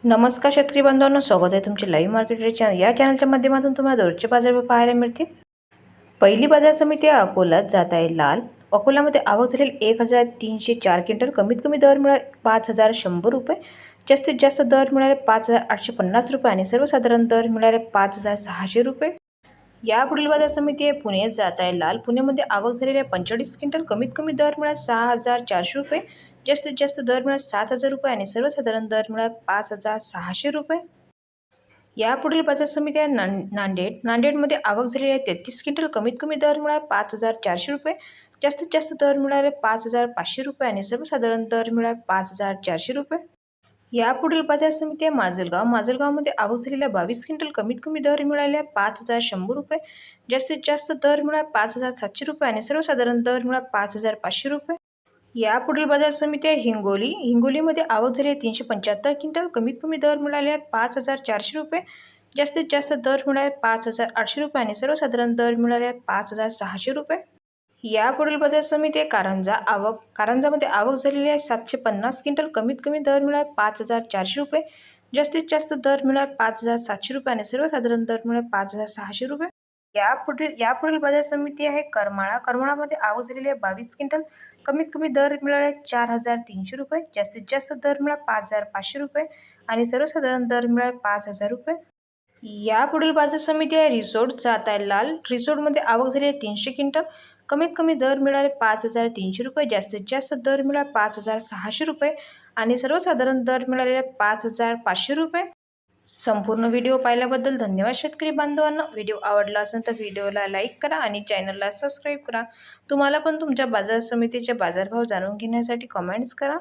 नमस्कार शेतकरी बांधवांनो, स्वागत आहे तुमचे लाईव्ह मार्केट चॅनल या चॅनलच्या माध्यमातून तुम्हाला दररोजचे बाजारभाव पाहायला मिळतील। पहिली बाजार समिती अकोल्यात जात आहे लाल। अकोल्यामध्ये आवक झालेली 1304 क्विंटल। कमीत कमी दर मिळाले 5100 रुपये, जास्तीत जास्त दर मिळाले 5850 रुपये आणि सर्वसाधारण दर मिळाले 5600 रुपये। यापुढील बाजार समिती आहे पुणे जात आहे लाल। पुण्यामध्ये आवक झालेली आहे 45 क्विंटल। कमीत कमी दर मिळाले 6400 रुपये, जास्तीत जास्त दर मिळाले 7000 रुपये आणि सर्वसाधारण दर मिळाले 5600 रुपये। यापुढील बाजार समिती आहे नांदेड। नांदेडमध्ये आवक झालेली आहे 33 क्विंटल। कमीत कमी दर मिळाले 5400 रुपये, जास्तीत जास्त दर मिळाले 5500 रुपये आणि सर्वसाधारण दर मिळाले 5400 रुपये। यापुढील बाजार समिती आहे माजलगाव। माजलगावमध्ये आवक झालेल्या 22 क्विंटल। कमीत कमी दर मिळाले 5100 रुपये, जास्तीत जास्त दर मिळाले 5700 रुपये आणि सर्वसाधारण दर मिळाले 5500 रुपये। यापुढील बाजार समिती आहे हिंगोली। हिंगोलीमध्ये आवक झाली आहे 375 क्विंटल। कमीत कमी दर मिळाले आहेत 5400 रुपये, जास्तीत जास्त दर मिळाले 5800 रुपये आणि सर्वसाधारण दर मिळाले आहेत 5600 रुपये। यापुढील बाजार समिती आहे कारंजामध्ये आवक झालेली आहे 750 क्विंटल। कमीत कमी दर मिळाले 5400 रुपये, जास्तीत जास्त दर मिळाले 5700 रुपये आणि सर्वसाधारण दर मिळाले 5600 रुपये। यापुढील बाजार समिती आहे करमाळा। करमाळामध्ये आवक झालेली आहे 22 क्विंटल। कमीत कमी दर मिळाले 4300 रुपये, जास्तीत जास्त दर मिळाले 5500 रुपये आणि सर्वसाधारण दर मिळाले 5000 रुपये। यापुढील बाजार समिती आहे रिसोड जात आहे लाल। रिसोडमध्ये आवक झाली आहे 300 क्विंटल। कमीत कमी दर मिळाले 5300 रुपये, जास्तीत जास्त दर मिळाले 5600 रुपये आणि सर्वसाधारण दर मिळाले 5500 रुपये। संपूर्ण व्हिडिओ पाहिल्याबद्दल धन्यवाद शेतकरी बांधवांना। व्हिडिओ आवडला असेल तर व्हिडिओला लाईक करा आणि चॅनलला सबस्क्राईब करा। तुम्हाला पण तुमच्या बाजार समितीचे बाजारभाव जाणून घेण्यासाठी कमेंट्स करा।